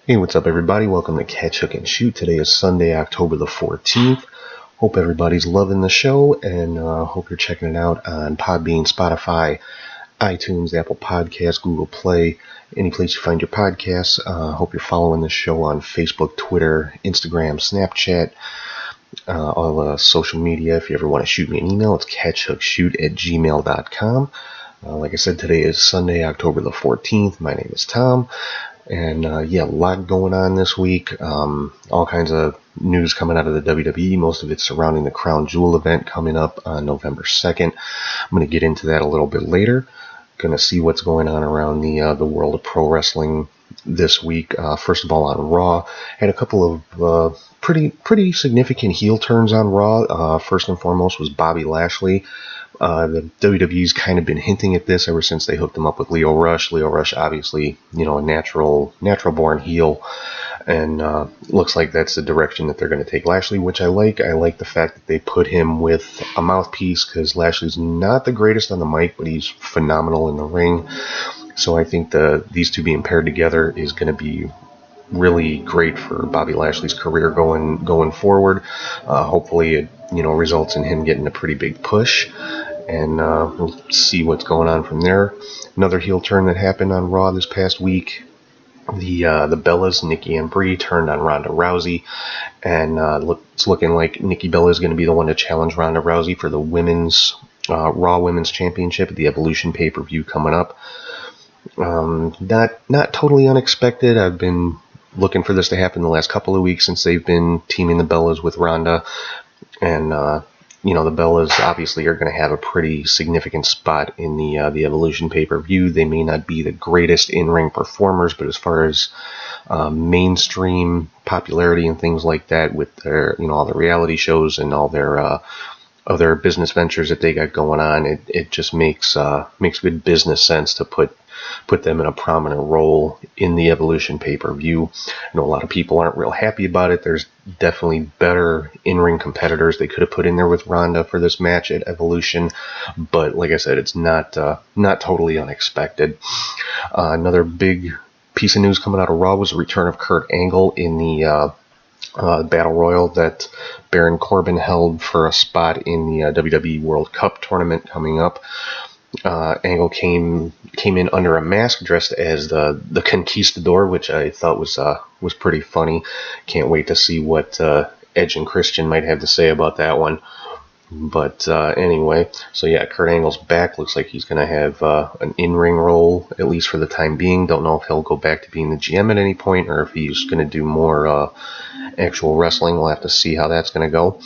Hey, what's up, everybody? Welcome to Catch, Hook, and Shoot. Today is Sunday, October the 14th. Hope everybody's loving the show, and hope you're checking it out on Podbean, Spotify, iTunes, Apple Podcasts, Google Play, any place you find your podcasts. Hope you're following the show on Facebook, Twitter, Instagram, Snapchat, all social media. If you ever want to shoot me an email, it's catchhookshoot@gmail.com. Like I said, today is Sunday, October the 14th. My name is Tom. And a lot going on this week. All kinds of news coming out of the WWE. Most of it surrounding the Crown Jewel event coming up on November 2nd. I'm going to get into that a little bit later. Going to see what's going on around the world of pro wrestling this week. First of all, on Raw, had a couple of pretty significant heel turns on Raw. First and foremost was Bobby Lashley. The WWE's kind of been hinting at this ever since they hooked him up with Lio Rush. Lio Rush, obviously, a natural born heel, and looks like that's the direction that they're going to take Lashley, which I like. I like the fact that they put him with a mouthpiece, because Lashley's not the greatest on the mic, but he's phenomenal in the ring. So I think these two being paired together is going to be really great for Bobby Lashley's career going forward. Hopefully it results in him getting a pretty big push, and we'll see what's going on from there. Another heel turn that happened on Raw this past week. The Bellas, Nikki and Brie, turned on Ronda Rousey, and it's looking like Nikki Bella is going to be the one to challenge Ronda Rousey for the Raw Women's Championship at the Evolution pay-per-view coming up. Not totally unexpected. I've been looking for this to happen the last couple of weeks since they've been teaming the Bellas with Ronda, and the Bellas obviously are going to have a pretty significant spot in the Evolution pay-per-view. They may not be the greatest in-ring performers, but as far as mainstream popularity and things like that, with their all the reality shows and all their other business ventures that they got going on, it just makes good business sense to put them in a prominent role in the Evolution pay-per-view. I know a lot of people aren't real happy about it. There's definitely better in-ring competitors they could have put in there with Ronda for this match at Evolution, but like I said, it's not totally unexpected. Another big piece of news coming out of Raw was the return of Kurt Angle in the Battle Royal that Baron Corbin held for a spot in the WWE World Cup tournament coming up. Angle came in under a mask, dressed as the Conquistador, which I thought was pretty funny. Can't wait to see what Edge and Christian might have to say about that one. But anyway, so yeah, Kurt Angle's back. Looks like he's going to have an in-ring role, at least for the time being. Don't know if he'll go back to being the GM at any point, or if he's going to do more actual wrestling. We'll have to see how that's going to go.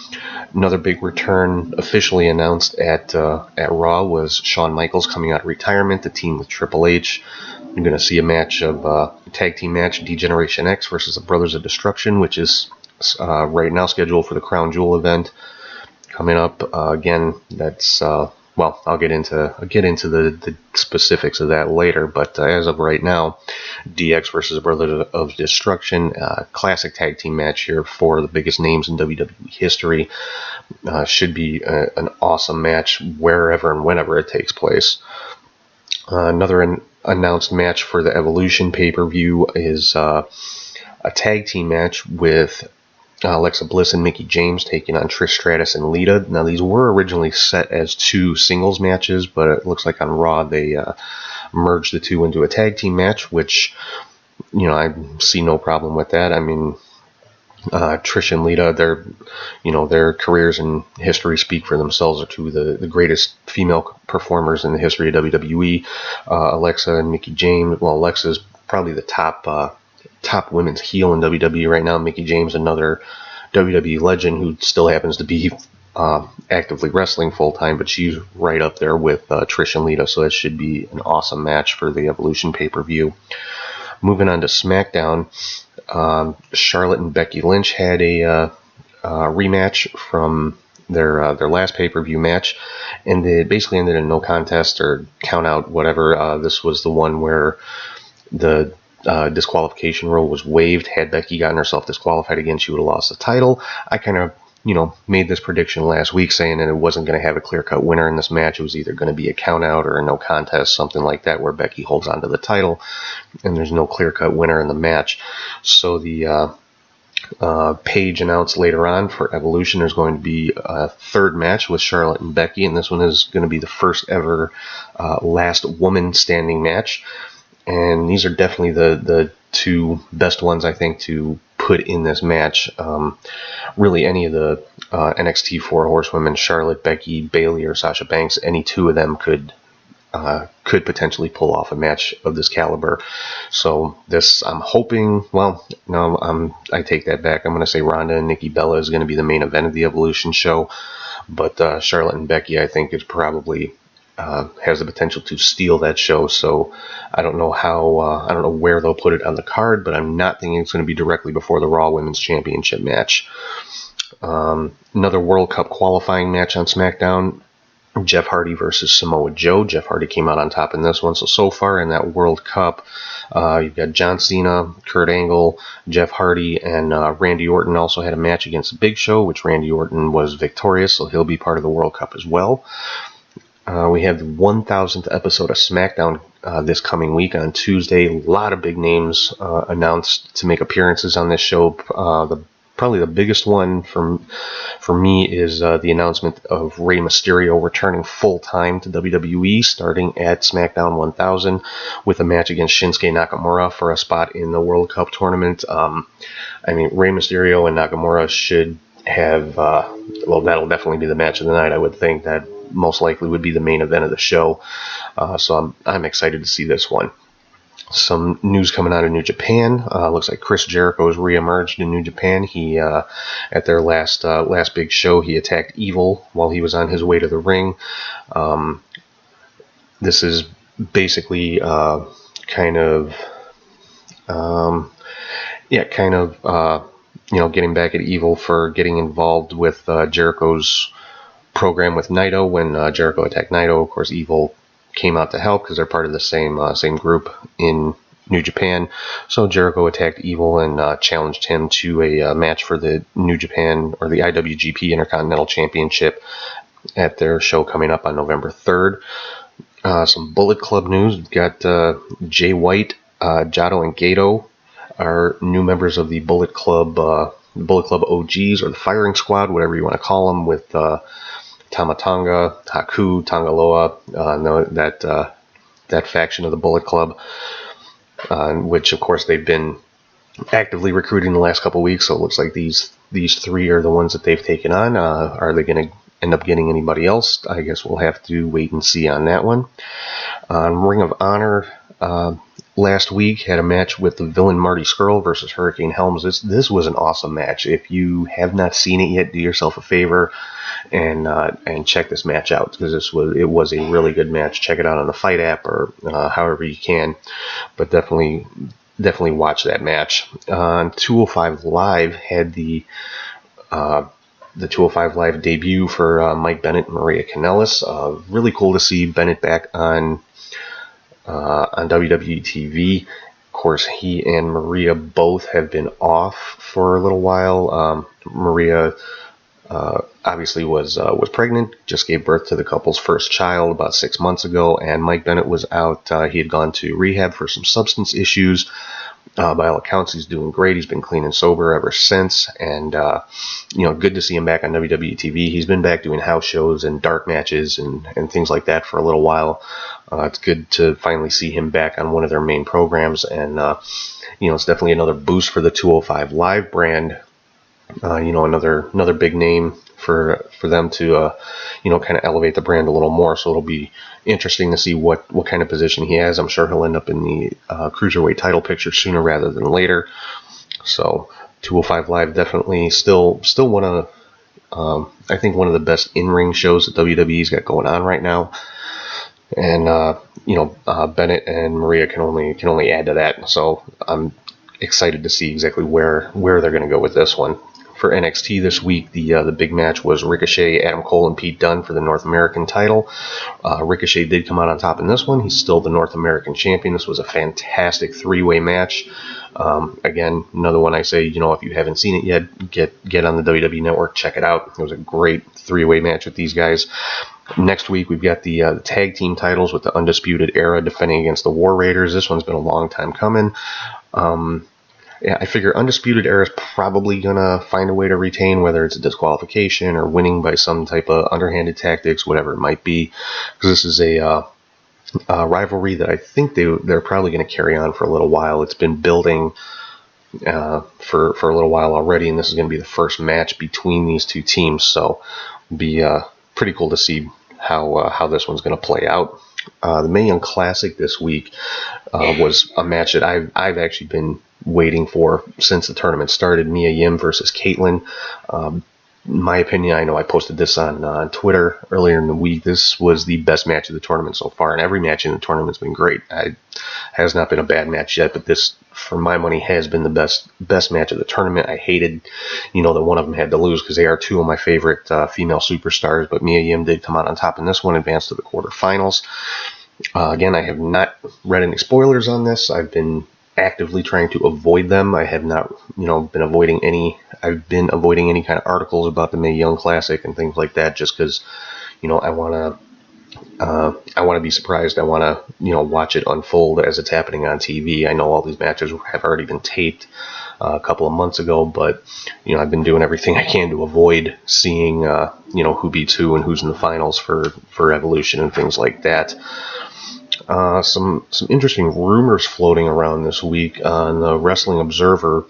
Another big return officially announced at Raw was Shawn Michaels coming out of retirement to team with Triple H. You're going to see a tag team match, D-Generation X versus the Brothers of Destruction, which is right now scheduled for the Crown Jewel event coming up. Again, that's I'll get into the specifics of that later, but as of right now, DX versus Brothers of Destruction, classic tag team match here for the biggest names in WWE history. Should be an awesome match wherever and whenever it takes place. Another announced match for the Evolution pay-per-view is a tag team match with Alexa Bliss and Mickie James taking on Trish Stratus and Lita. Now, these were originally set as two singles matches, but it looks like on Raw they merged the two into a tag team match, which, I see no problem with that. I mean, Trish and Lita, their careers and history speak for themselves. Are two of the greatest female performers in the history of WWE. Alexa and Mickie James. Well, Alexa's probably the top women's heel in WWE right now. Mickie James, another WWE legend who still happens to be actively wrestling full time, but she's right up there with Trish and Lita. So that should be an awesome match for the Evolution pay-per-view. Moving on to SmackDown. Charlotte and Becky Lynch had a rematch from their last pay-per-view match, and it basically ended in no contest or count out, whatever. This was the one where the disqualification rule was waived. Had Becky gotten herself disqualified again, she would have lost the title. I kind of made this prediction last week saying that it wasn't going to have a clear-cut winner in this match. It was either going to be a count-out or a no contest, something like that, where Becky holds on to the title and there's no clear-cut winner in the match. So the Paige announced later on for Evolution there's going to be a third match with Charlotte and Becky, and this one is going to be the first ever last woman standing match. And these are definitely the two best ones, I think, to put in this match. Really, any of the NXT 4 horsewomen, Charlotte, Becky, Bayley, or Sasha Banks, any two of them could potentially pull off a match of this caliber. So this, I'm hoping, well, no, I take that back. I'm going to say Ronda and Nikki Bella is going to be the main event of the Evolution show. But Charlotte and Becky, I think, is probably has the potential to steal that show. So I don't know I don't know where they'll put it on the card, but I'm not thinking it's going to be directly before the Raw Women's Championship match. Another World Cup qualifying match on SmackDown. Jeff Hardy versus Samoa Joe. Jeff Hardy came out on top in this one. So far in that World Cup, you've got John Cena, Kurt Angle, Jeff Hardy, and Randy Orton also had a match against the Big Show, which Randy Orton was victorious, so he'll be part of the World Cup as well. We have the 1000th episode of SmackDown this coming week on Tuesday. A lot of big names announced to make appearances on this show. Probably the biggest one for me is the announcement of Rey Mysterio returning full-time to WWE starting at SmackDown 1000 with a match against Shinsuke Nakamura for a spot in the World Cup tournament. Rey Mysterio and Nakamura should have, that'll definitely be the match of the night. I would think that most likely would be the main event of the show. So I'm excited to see this one. Some news coming out of New Japan. Looks like Chris Jericho has reemerged in New Japan. He, at their last big show, he attacked Evil while he was on his way to the ring. This is basically getting back at Evil for getting involved with Jericho's program with Naito. When Jericho attacked Naito, of course, Evil came out to help because they're part of the same group in New Japan. So Jericho attacked Evil and challenged him to a match for the New Japan or the IWGP Intercontinental Championship at their show coming up on November 3rd. Some Bullet Club news. We've got Jay White, Jado, and Gato are new members of the Bullet Club OGs, or the Firing Squad, whatever you want to call them, with Tama Tonga, Haku, Tangaloa, that faction of the Bullet Club, which of course they've been actively recruiting the last couple weeks. So it looks like these three are the ones that they've taken on. Are they going to end up getting anybody else? I guess we'll have to wait and see on that one. Ring of Honor last week had a match with the Villain Marty Scurll versus Hurricane Helms. This was an awesome match. If you have not seen it yet, do yourself a favor and check this match out, because it was a really good match. Check it out on the Fight app or however you can, but definitely watch that match. 205 Live had the 205 Live debut for Mike Bennett and Maria Kanellis. Really cool to see Bennett back on WWE TV. Of course, he and Maria both have been off for a little while. Maria obviously was pregnant, just gave birth to the couple's first child about 6 months ago, and Mike Bennett was out. He had gone to rehab for some substance issues. By all accounts, he's doing great. He's been clean and sober ever since, and good to see him back on WWE TV. He's been back doing house shows and dark matches and things like that for a little while. It's good to finally see him back on one of their main programs, and it's definitely another boost for the 205 Live brand. Another big name for them to kind of elevate the brand a little more. So it'll be interesting to see what kind of position he has. I'm sure he'll end up in the cruiserweight title picture sooner rather than later. So 205 Live definitely still one of I think one of the best in-ring shows that WWE's got going on right now. And Bennett and Maria can only add to that. So I'm excited to see exactly where they're going to go with this one. for NXT this week, the big match was Ricochet, Adam Cole, and Pete Dunne for the North American title. Ricochet did come out on top in this one. He's still the North American champion. This was a fantastic three-way match. Again, another one I say, if you haven't seen it yet, get on the WWE Network, check it out. It was a great three-way match with these guys. Next week, we've got the tag team titles with the Undisputed Era defending against the War Raiders. This one's been a long time coming. I figure Undisputed Era is probably going to find a way to retain, whether it's a disqualification or winning by some type of underhanded tactics, whatever it might be, because this is a rivalry that I think they're probably going to carry on for a little while. It's been building for a little while already, and this is going to be the first match between these two teams, so it'll be pretty cool to see how this one's going to play out. The Mae Young Classic this week was a match that I've actually been waiting for since the tournament started. Mia Yim versus Caitlyn. My opinion, I know I posted this on Twitter earlier in the week. This was the best match of the tournament so far, and every match in the tournament's been great. Has not been a bad match yet, but this, for my money, has been the best match of the tournament. I hated, that one of them had to lose because they are two of my favorite female superstars, but Mia Yim did come out on top in this one, advanced to the quarterfinals. Again, I have not read any spoilers on this. I've been actively trying to avoid them. I have not, been avoiding any. I've been avoiding any kind of articles about the Mae Young Classic and things like that, just because, I want to be surprised. I want to, watch it unfold as it's happening on TV. I know all these matches have already been taped a couple of months ago, but I've been doing everything I can to avoid seeing, who beats who and who's in the finals for Evolution and things like that. Some interesting rumors floating around this week on the Wrestling Observer.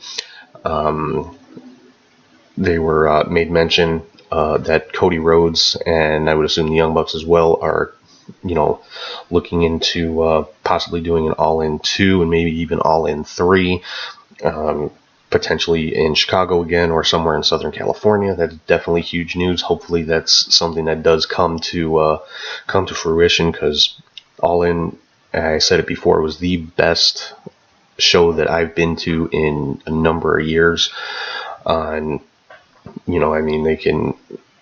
They were made mention that Cody Rhodes, and I would assume the Young Bucks as well, are looking into possibly doing an All-In 2 and maybe even All-In 3, potentially in Chicago again or somewhere in Southern California. That's definitely huge news. Hopefully that's something that does come to fruition, because All-In, I said it before, was the best show that I've been to in a number of years. And they can,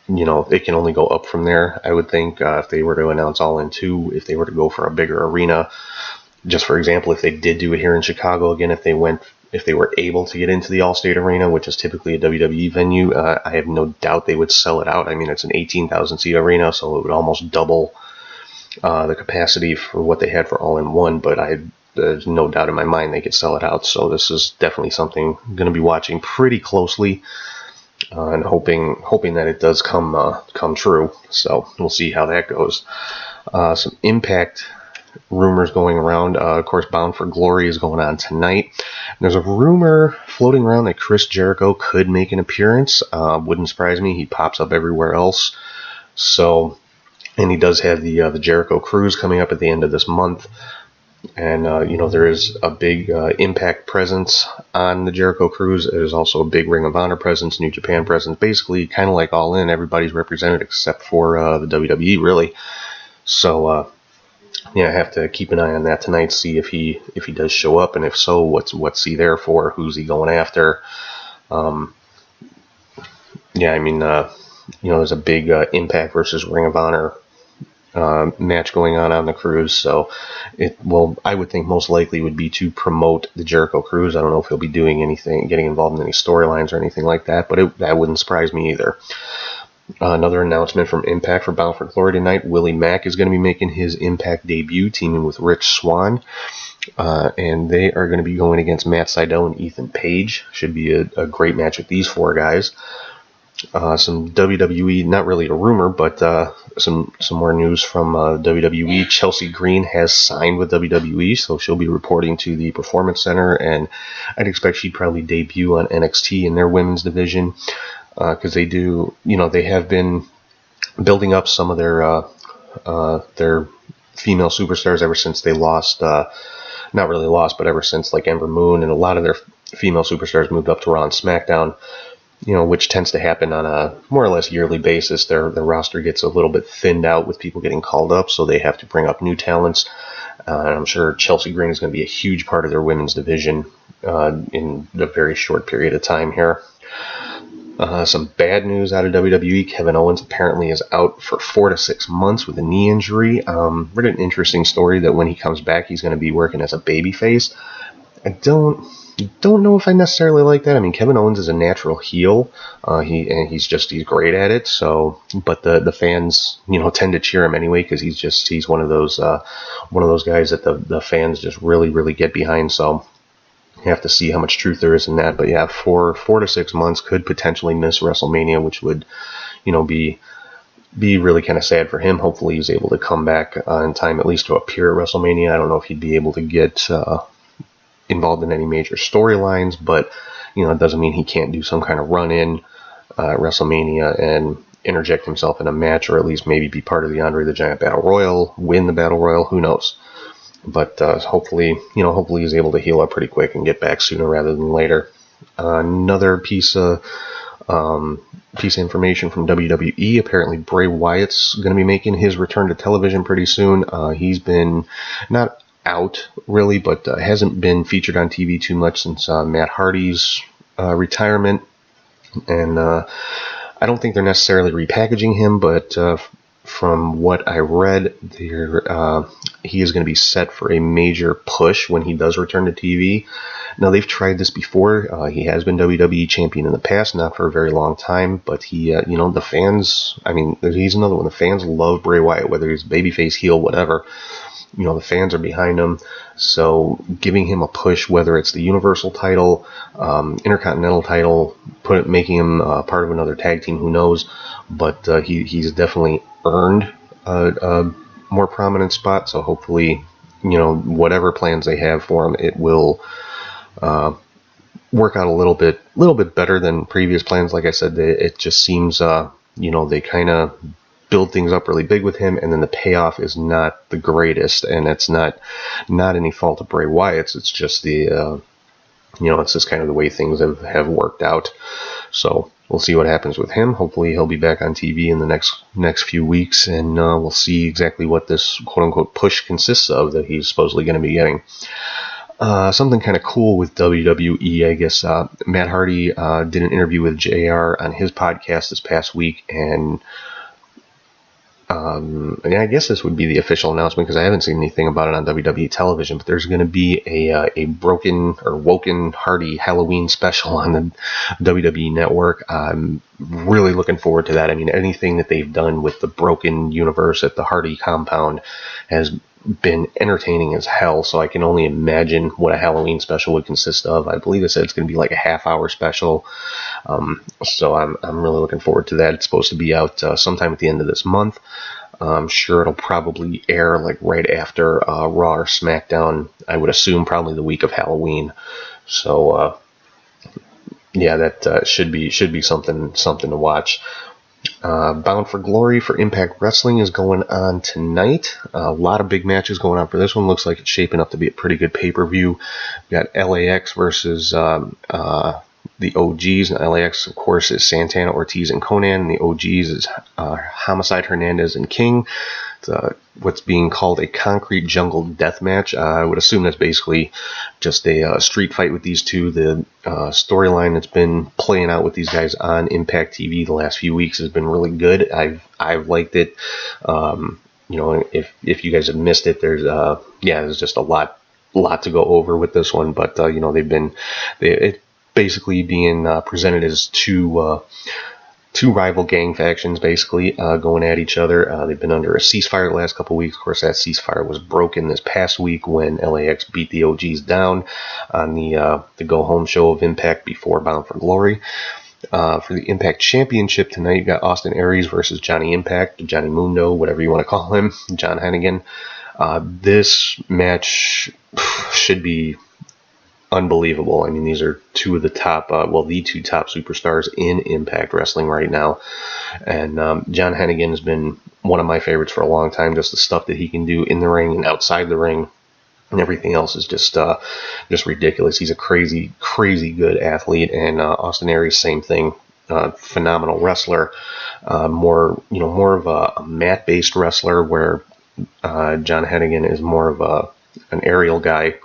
it can only go up from there. I would think if they were to announce All-In 2, if they were to go for a bigger arena, just for example, if they did do it here in Chicago again, if they were able to get into the Allstate Arena, which is typically a WWE venue, I have no doubt they would sell it out. I mean, it's an 18,000 seat arena, so it would almost double the capacity for what they had for All-In 1, but there's no doubt in my mind they could sell it out. So this is definitely something I'm going to be watching pretty closely, and hoping that it does come true. So we'll see how that goes. Some Impact rumors going around. Of course, Bound for Glory is going on tonight. There's a rumor floating around that Chris Jericho could make an appearance. Wouldn't surprise me. He pops up everywhere else. So, and he does have the Jericho Cruise coming up at the end of this month. And, there is a big Impact presence on the Jericho Cruise. There's also a big Ring of Honor presence, New Japan presence. Basically, kind of like All In, everybody's represented except for the WWE, really. So, I have to keep an eye on that tonight, see if he does show up, and if so, what's he there for? Who's he going after? There's a big Impact versus Ring of Honor match going on the cruise, so I would think most likely would be to promote the Jericho Cruise. I don't know if he'll be doing anything, getting involved in any storylines or anything like that, but that wouldn't surprise me either. Another announcement from Impact for Bound for Glory tonight. Willie Mack is going to be making his Impact debut, teaming with Rich Swann, and they are going to be going against Matt Sydal and Ethan Page. Should be a great match with these four guys. Some WWE, not really a rumor, but some more news from WWE. Chelsea Green has signed with WWE, so she'll be reporting to the Performance Center, and I'd expect she'd probably debut on NXT in their women's division, because they do, they have been building up some of their female superstars ever since they lost, not really lost, but ever since like Ember Moon and a lot of their female superstars moved up to Raw and SmackDown. Which tends to happen on a more or less yearly basis. Their roster gets a little bit thinned out with people getting called up, so they have to bring up new talents. And I'm sure Chelsea Green is going to be a huge part of their women's division in a very short period of time here. Some bad news out of WWE. Kevin Owens apparently is out for 4 to 6 months with a knee injury. Read an interesting story that when he comes back, he's going to be working as a babyface. I don't know if I necessarily like that. I mean, Kevin Owens is a natural heel. He's great at it. So, but the fans, tend to cheer him anyway because he's one of those guys that the fans just really get behind. So you have to see how much truth there is in that. But yeah, 4 to 6 months could potentially miss WrestleMania, which would, be really kind of sad for him. Hopefully he's able to come back in time at least to appear at WrestleMania. I don't know if he'd be able to get involved in any major storylines, but it doesn't mean he can't do some kind of run-in at WrestleMania and interject himself in a match, or at least maybe be part of the Andre the Giant Battle Royal, win the Battle Royal, who knows. But hopefully he's able to heal up pretty quick and get back sooner rather than later. Another piece of information from WWE. Apparently Bray Wyatt's going to be making his return to television pretty soon. He's been not out really, but hasn't been featured on TV too much since Matt Hardy's retirement. And I don't think they're necessarily repackaging him, but from what I read, he is going to be set for a major push when he does return to TV. Now, they've tried this before. He has been WWE champion in the past, not for a very long time, but he, the fans, I mean, he's another one. The fans love Bray Wyatt, whether he's babyface, heel, whatever. The fans are behind him. So giving him a push, whether it's the Universal title, Intercontinental title, making him part of another tag team, who knows? But he's definitely earned a more prominent spot. So hopefully, whatever plans they have for him, it will work out a little bit better than previous plans. Like I said, it just seems, they kind of build things up really big with him, and then the payoff is not the greatest, and it's not any fault of Bray Wyatt's. It's just the it's just kind of the way things have worked out. So we'll see what happens with him. Hopefully he'll be back on TV in the next few weeks, and we'll see exactly what this quote-unquote push consists of that he's supposedly going to be getting. Something kind of cool with WWE, I guess. Matt Hardy did an interview with JR on his podcast this past week, and I guess this would be the official announcement because I haven't seen anything about it on WWE television, but there's going to be a Broken or Woken Hardy Halloween special on the WWE network. I'm really looking forward to that. I mean, anything that they've done with the Broken universe at the Hardy compound has been entertaining as hell, so I can only imagine what a Halloween special would consist of. I believe they said it's going to be like a half-hour special, so I'm really looking forward to that. It's supposed to be out sometime at the end of this month. I'm sure it'll probably air like right after Raw or SmackDown. I would assume probably the week of Halloween. So yeah, that should be something to watch. Bound for Glory for Impact Wrestling is going on tonight. A lot of big matches going on for this one. Looks like it's shaping up to be a pretty good pay-per-view. We've got LAX versus the OGs. And LAX, of course, is Santana, Ortiz, and Conan. And the OGs is Homicide, Hernandez, and King. It's what's being called a concrete jungle death match. I would assume that's basically just a street fight with these two. The storyline that's been playing out with these guys on Impact TV the last few weeks has been really good. I've liked it. If you guys have missed it, there's just a lot to go over with this one. But it's basically being presented as two rival gang factions basically going at each other. They've been under a ceasefire the last couple of weeks. Of course, that ceasefire was broken this past week when LAX beat the OGs down on the Go Home show of Impact before Bound for Glory. For the Impact Championship tonight, you got Austin Aries versus Johnny Impact, Johnny Mundo, whatever you want to call him, John Hennigan. This match should be unbelievable. I mean, these are two of the top, the two top superstars in Impact Wrestling right now. And John Hennigan has been one of my favorites for a long time. Just the stuff that he can do in the ring and outside the ring, and everything else is just ridiculous. He's a crazy good athlete. And Austin Aries, same thing. Phenomenal wrestler. More of a mat-based wrestler, where John Hennigan is more of an aerial guy.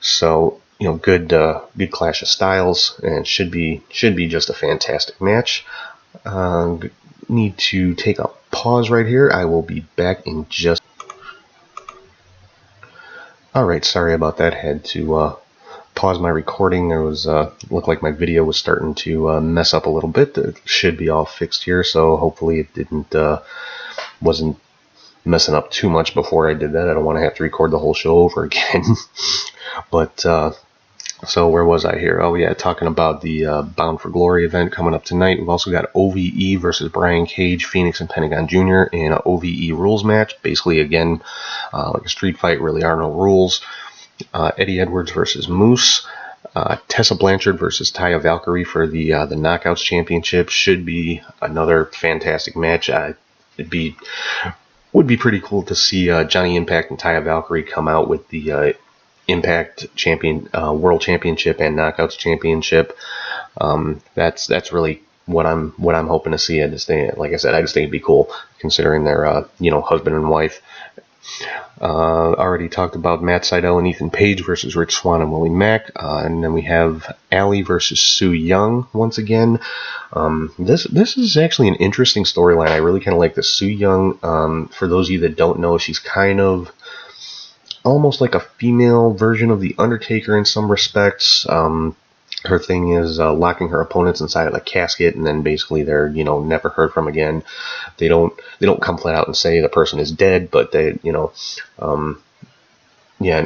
So good clash of styles, and should be just a fantastic match. Need to take a pause right here. I will be back in just. All right, sorry about that. Had to pause my recording. There was looked like my video was starting to mess up a little bit. It should be all fixed here, so hopefully it didn't wasn't messing up too much before I did that. I don't want to have to record the whole show over again. But so where was I here? Oh yeah, talking about the Bound for Glory event coming up tonight. We've also got OVE versus Brian Cage, Phoenix and Pentagon Jr. in an OVE rules match. Basically, again, like a street fight, really are no rules. Eddie Edwards versus Moose. Tessa Blanchard versus Taya Valkyrie for the Knockouts Championship. Should be another fantastic match. Would be pretty cool to see Johnny Impact and Taya Valkyrie come out with the Impact Champion World Championship and Knockouts Championship. That's really what I'm hoping to see. Like I said, I just think it'd be cool considering they're husband and wife. Already talked about Matt Sydal and Ethan Page versus Rich Swann and Willie Mack, and then we have Allie versus Su Yung once again. This is actually an interesting storyline. I really kind of like this. Su Yung, for those of you that don't know, she's kind of almost like a female version of the Undertaker in some respects. Her thing is locking her opponents inside of a casket, and then basically they're never heard from again. They don't come flat out and say the person is dead, but they and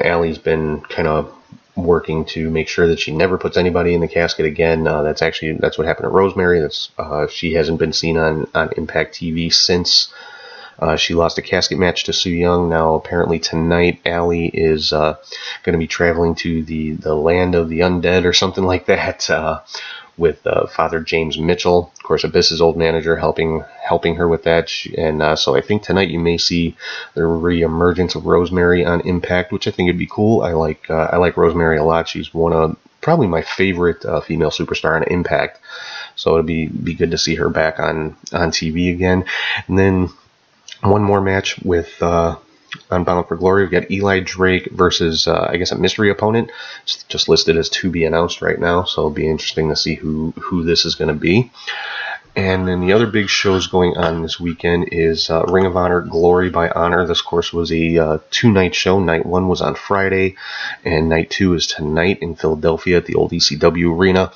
Allie's been kind of working to make sure that she never puts anybody in the casket again. That's what happened to Rosemary. She hasn't been seen on Impact TV since she lost a casket match to Su Yung. Now, apparently tonight, Allie is going to be traveling to the land of the undead or something like that with Father James Mitchell, of course, Abyss's old manager, helping her with that. And so I think tonight you may see the reemergence of Rosemary on Impact, which I think would be cool. I like Rosemary a lot. She's one of probably my favorite female superstar on Impact. So it'd be good to see her back on TV again. And then one more match with on Bound for Glory. We've got Eli Drake versus I guess a mystery opponent. It's just listed as to be announced right now, so it'll be interesting to see who this is going to be. And then the other big shows going on this weekend is Ring of Honor Glory by Honor. This, of course, was a two-night show. Night one was on Friday, and night two is tonight in Philadelphia at the old ECW Arena.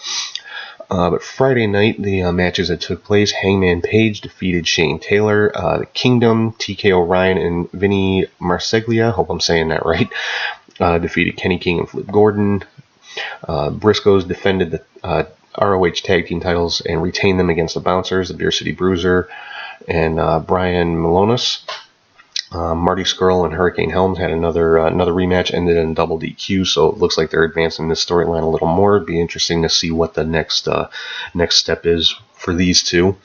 But Friday night, the matches that took place, Hangman Page defeated Shane Taylor. The Kingdom, TK O'Ryan and Vinny Marseglia, hope I'm saying that right, defeated Kenny King and Flip Gordon. Briscoes defended the ROH Tag Team titles and retained them against the Bouncers, the Beer City Bruiser, and Brian Milonas. Marty Scurll and Hurricane Helms had another rematch, ended in double DQ, so it looks like they're advancing this storyline a little more. It'd be interesting to see what the next step is for these two.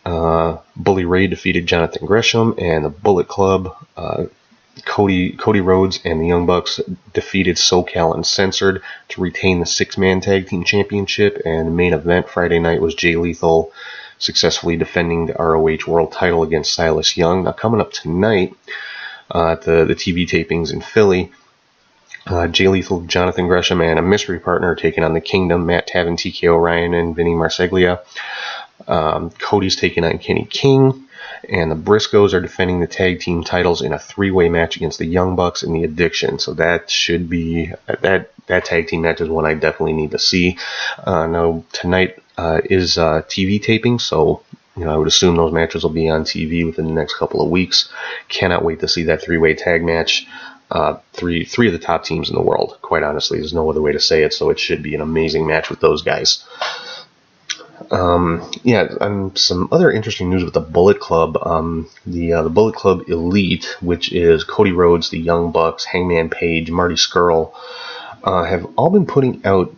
Bully Ray defeated Jonathan Gresham, and the Bullet Club, Cody Rhodes and the Young Bucks defeated SoCal Uncensored to retain the 6-man tag team championship. And the main event Friday night was Jay Lethal successfully defending the ROH World title against Silas Young. Now, coming up tonight at the TV tapings in Philly, Jay Lethal, Jonathan Gresham, and a mystery partner are taking on the Kingdom, Matt Taven, TK O'Ryan, and Vinny Marseglia. Cody's taking on Kenny King, and the Briscoes are defending the tag team titles in a 3-way match against the Young Bucks and the Addiction. So that should be that tag team match is one I definitely need to see. Now tonight is TV taping, so I would assume those matches will be on TV within the next couple of weeks. Cannot wait to see that 3-way tag match. Three of the top teams in the world. Quite honestly, there's no other way to say it. So it should be an amazing match with those guys. Some other interesting news with the Bullet Club. The Bullet Club Elite, which is Cody Rhodes, the Young Bucks, Hangman Page, Marty Scurll, have all been putting out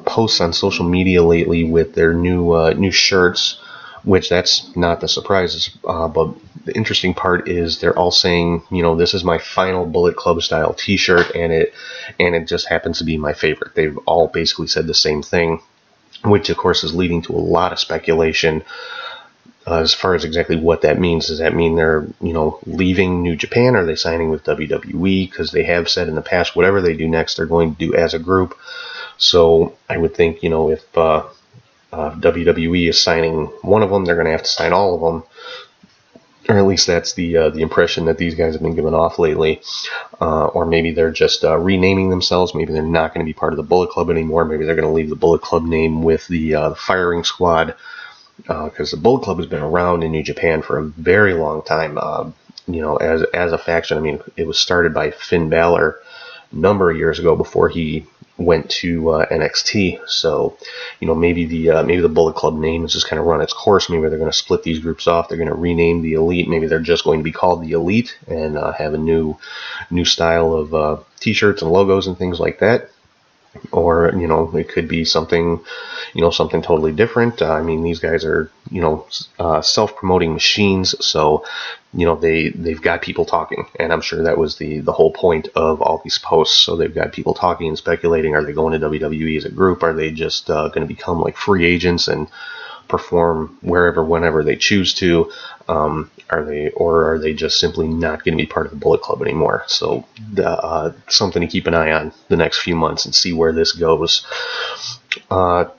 posts on social media lately with their new shirts, which that's not the surprises. But the interesting part is they're all saying, this is my final Bullet Club style T-shirt, and it just happens to be my favorite. They've all basically said the same thing, which of course is leading to a lot of speculation as far as exactly what that means. Does that mean they're, leaving New Japan? Are they signing with WWE? Because they have said in the past, whatever they do next, they're going to do as a group. So I would think, if WWE is signing one of them, they're going to have to sign all of them. Or at least that's the impression that these guys have been giving off lately. Or maybe they're just renaming themselves. Maybe they're not going to be part of the Bullet Club anymore. Maybe they're going to leave the Bullet Club name with the Firing Squad, because the Bullet Club has been around in New Japan for a very long time. As a faction. I mean, it was started by Finn Balor a number of years ago before he went to NXT. So, maybe the Bullet Club name has just kind of run its course. Maybe they're going to split these groups off. They're going to rename the Elite. Maybe they're just going to be called the Elite and have a new style of T-shirts and logos and things like that. Or, it could be something, something totally different. I mean, these guys are, self-promoting machines. So, they've got people talking. And I'm sure that was the whole point of all these posts. So they've got people talking and speculating. Are they going to WWE as a group? Are they just going to become like free agents and perform wherever, whenever they choose to? Are they just simply not going to be part of the Bullet Club anymore? So something to keep an eye on the next few months and see where this goes. From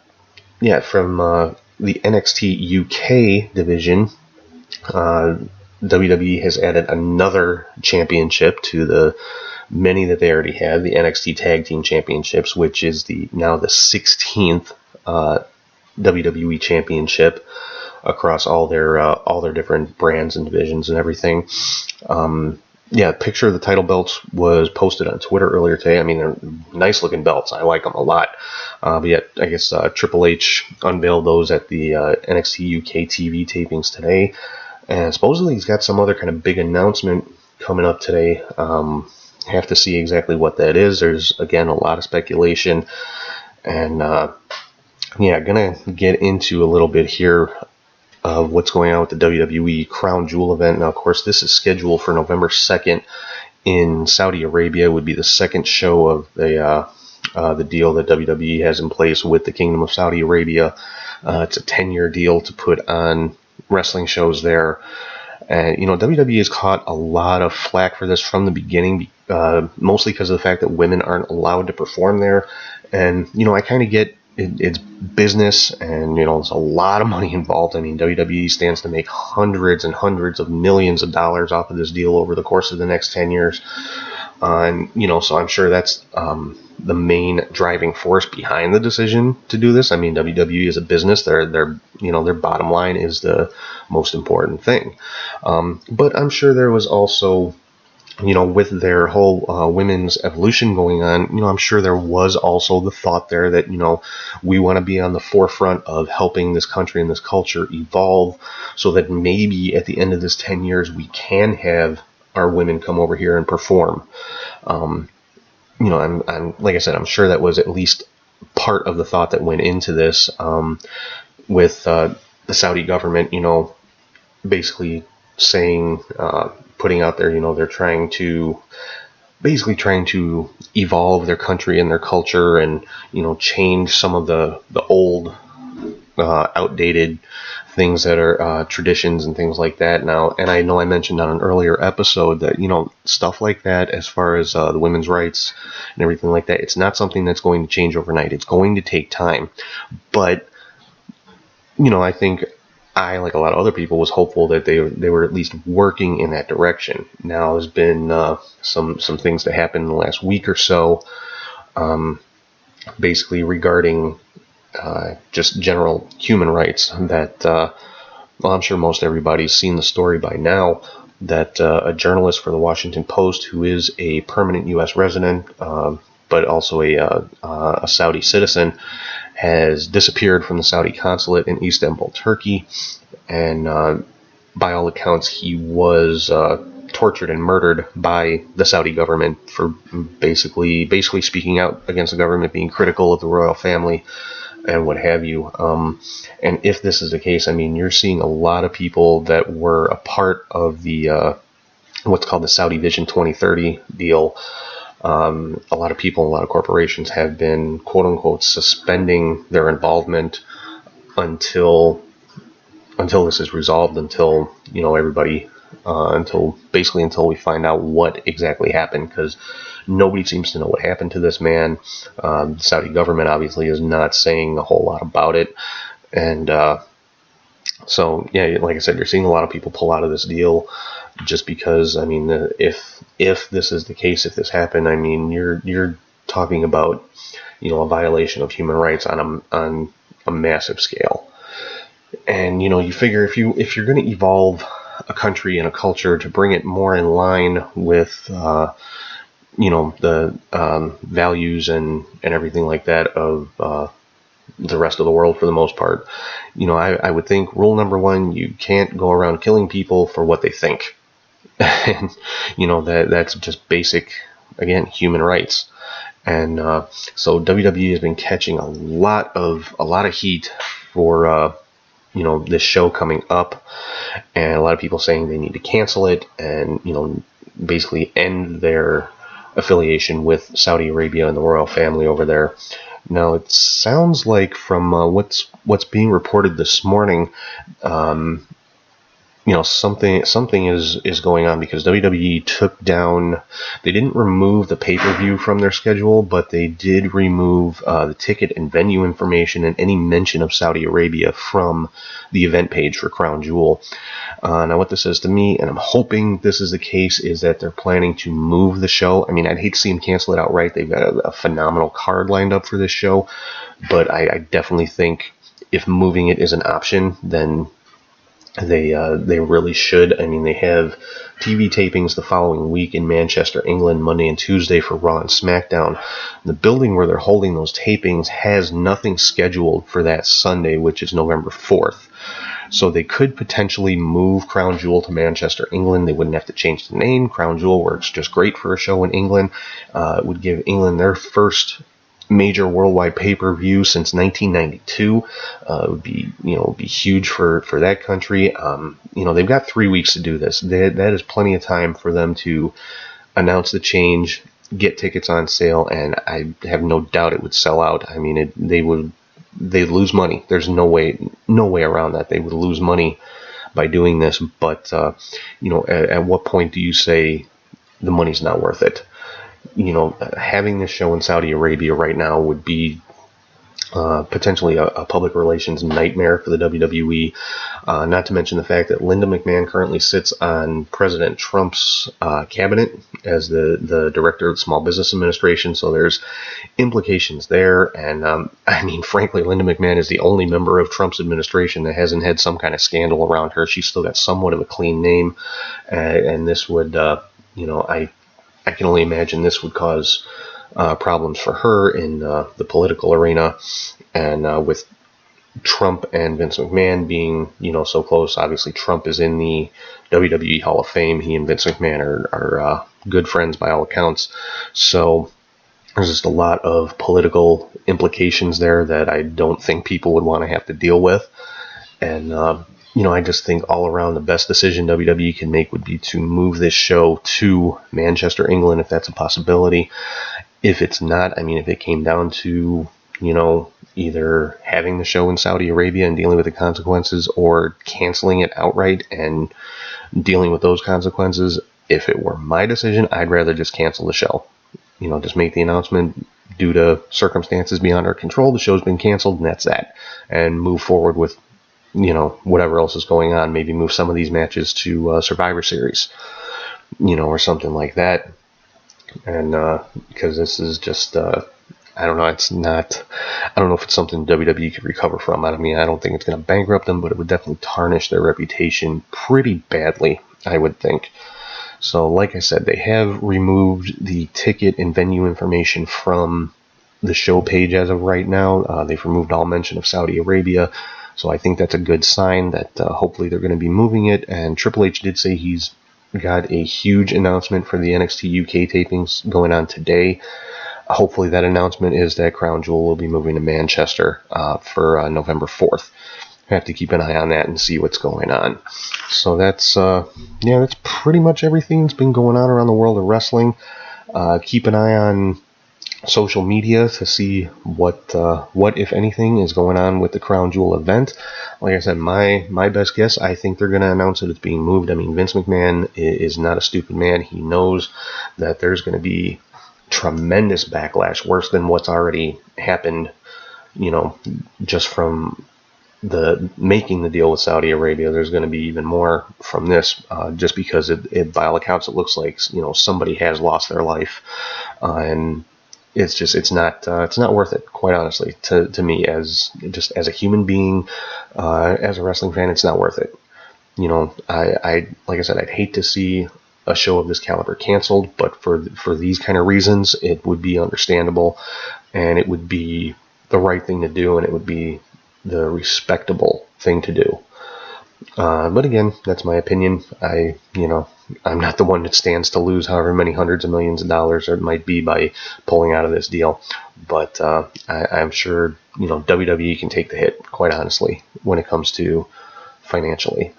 the NXT UK division, WWE has added another championship to the many that they already had, the NXT Tag Team Championships, which is now the 16th WWE Championship across all their different brands and divisions and everything. A picture of the title belts was posted on Twitter earlier today. I mean, they're nice looking belts. I like them a lot. But yet, I guess Triple H unveiled those at the NXT UK TV tapings today. And supposedly he's got some other kind of big announcement coming up today. Have to see exactly what that is. There's, again, a lot of speculation. And, gonna get into a little bit here of what's going on with the WWE Crown Jewel event. Now, of course, this is scheduled for November 2nd in Saudi Arabia. It would be the second show of the deal that WWE has in place with the Kingdom of Saudi Arabia. It's a 10-year deal to put on wrestling shows there. And, WWE has caught a lot of flack for this from the beginning, mostly because of the fact that women aren't allowed to perform there. And, I kind of get it's business, and there's a lot of money involved. I mean, WWE stands to make hundreds and hundreds of millions of dollars off of this deal over the course of the next 10 years. And so I'm sure that's the main driving force behind the decision to do this. I mean, WWE is a business. Their bottom line is the most important thing. But I'm sure there was also, with their whole women's evolution going on, I'm sure there was also the thought there that, we want to be on the forefront of helping this country and this culture evolve, so that maybe at the end of this 10 years, we can have our women come over here and perform. I'm like I said, I'm sure that was at least part of the thought that went into this, with the Saudi government, basically saying, putting out there, they're trying to evolve their country and their culture, and change some of the old outdated things that are traditions and things like that now. And I know I mentioned on an earlier episode that stuff like that, as far as the women's rights and everything like that, it's not something that's going to change overnight. It's going to take time. But I think I, like a lot of other people, was hopeful that they were at least working in that direction. Now, there's been some things that happened in the last week or so, basically regarding just general human rights, that I'm sure most everybody's seen the story by now, that a journalist for the Washington Post, who is a permanent U.S. resident, but also a Saudi citizen, has disappeared from the Saudi consulate in Istanbul, Turkey, and by all accounts, he was tortured and murdered by the Saudi government for basically speaking out against the government, being critical of the royal family, and what have you. And if this is the case, I mean, you're seeing a lot of people that were a part of the what's called the Saudi Vision 2030 deal. A lot of people, a lot of corporations have been, quote unquote, suspending their involvement until until this is resolved, until everybody, until we find out what exactly happened, because nobody seems to know what happened to this man. The Saudi government obviously is not saying a whole lot about it, and so yeah, like I said, you're seeing a lot of people pull out of this deal just because. I mean, if this is the case, if this happened, I mean, you're talking about a violation of human rights on a massive scale. And you figure if you're going to evolve a country and a culture to bring it more in line with the values and everything like that of the rest of the world, for the most part, I would think rule number one: you can't go around killing people for what they think. And that's just basic, again, human rights. And so WWE has been catching a lot of heat for this show coming up, and a lot of people saying they need to cancel it and basically end their affiliation with Saudi Arabia and the royal family over there. Now it sounds like from what's being reported this morning, something is going on, because WWE took down, they didn't remove the pay-per-view from their schedule, but they did remove the ticket and venue information and any mention of Saudi Arabia from the event page for Crown Jewel. Now what this says to me, and I'm hoping this is the case, is that they're planning to move the show. I mean, I'd hate to see them cancel it outright. They've got a phenomenal card lined up for this show, but I definitely think if moving it is an option, then they really should. I mean, they have TV tapings the following week in Manchester, England, Monday and Tuesday for Raw and SmackDown. The building where they're holding those tapings has nothing scheduled for that Sunday, which is November 4th. So they could potentially move Crown Jewel to Manchester, England. They wouldn't have to change the name. Crown Jewel works just great for a show in England. It would give England their first major worldwide pay-per-view since 1992. It would be huge for that country. They've got 3 weeks to do this. That is plenty of time for them to announce the change, get tickets on sale, and I have no doubt it would sell out. I mean, they'd lose money. There's no way around that. They would lose money by doing this. But at what point do you say the money's not worth it? Having this show in Saudi Arabia right now would be potentially a public relations nightmare for the WWE. Not to mention the fact that Linda McMahon currently sits on President Trump's cabinet as the director of the Small Business Administration. So there's implications there. And I mean, frankly, Linda McMahon is the only member of Trump's administration that hasn't had some kind of scandal around her. She's still got somewhat of a clean name. And this would, I can only imagine this would cause problems for her in the political arena, and with Trump and Vince McMahon being so close. Obviously, Trump is in the WWE Hall of Fame. He and Vince McMahon are good friends by all accounts. So there's just a lot of political implications there that I don't think people would want to have to deal with. And I just think all around the best decision WWE can make would be to move this show to Manchester, England, if that's a possibility. If it's not, I mean, if it came down to, either having the show in Saudi Arabia and dealing with the consequences, or canceling it outright and dealing with those consequences, if it were my decision, I'd rather just cancel the show. Just make the announcement, due to circumstances beyond our control, the show's been canceled, and that's that. And move forward with whatever else is going on. Maybe move some of these matches to Survivor Series, or something like that. And because this is just, I don't know, it's not, I don't know if it's something WWE could recover from. I mean, I don't think it's going to bankrupt them, but it would definitely tarnish their reputation pretty badly, I would think. So, like I said, they have removed the ticket and venue information from the show page as of right now. They've removed all mention of Saudi Arabia. So I think that's a good sign that hopefully they're going to be moving it. And Triple H did say he's got a huge announcement for the NXT UK tapings going on today. Hopefully that announcement is that Crown Jewel will be moving to Manchester for November 4th. I have to keep an eye on that and see what's going on. So that's pretty much everything that's been going on around the world of wrestling. Keep an eye on social media to see what if anything is going on with the Crown Jewel event. like I said, my best guess, I think they're going to announce that it's being moved. I mean, Vince McMahon is not a stupid man. He knows that there's going to be tremendous backlash, worse than what's already happened, just from the making the deal with Saudi Arabia. There's going to be even more from this, just because by all accounts, it looks like somebody has lost their life, and it's not worth it, quite honestly, to me, as a human being, as a wrestling fan. It's not worth it. I like I said, I'd hate to see a show of this caliber canceled, but for these kind of reasons, it would be understandable, and it would be the right thing to do, and it would be the respectable thing to do. But again, that's my opinion. I'm not the one that stands to lose however many hundreds of millions of dollars it might be by pulling out of this deal. But I'm sure WWE can take the hit, quite honestly, when it comes to financially.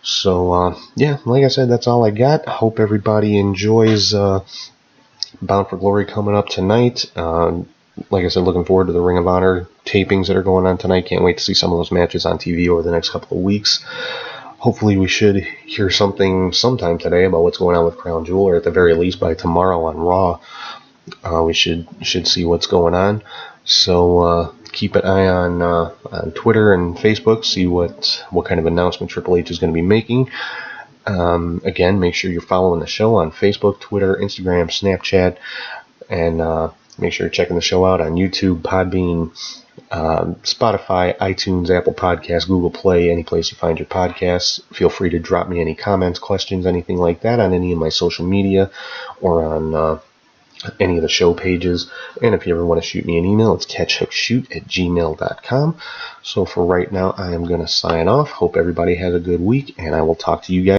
So yeah, like I said, that's all I got. Hope everybody enjoys Bound for Glory coming up tonight. Like I said, looking forward to the Ring of Honor tapings that are going on tonight. Can't wait to see some of those matches on TV over the next couple of weeks. Hopefully we should hear something sometime today about what's going on with Crown Jewel, or at the very least by tomorrow on Raw. We should see what's going on. So keep an eye on Twitter and Facebook. See what kind of announcement Triple H is going to be making. Again, make sure you're following the show on Facebook, Twitter, Instagram, Snapchat, and make sure you're checking the show out on YouTube, Podbean, Spotify, iTunes, Apple Podcasts, Google Play, any place you find your podcasts. Feel free to drop me any comments, questions, anything like that on any of my social media or on any of the show pages. And if you ever want to shoot me an email, it's catchhookshoot@gmail.com. So for right now, I am going to sign off. Hope everybody has a good week, and I will talk to you guys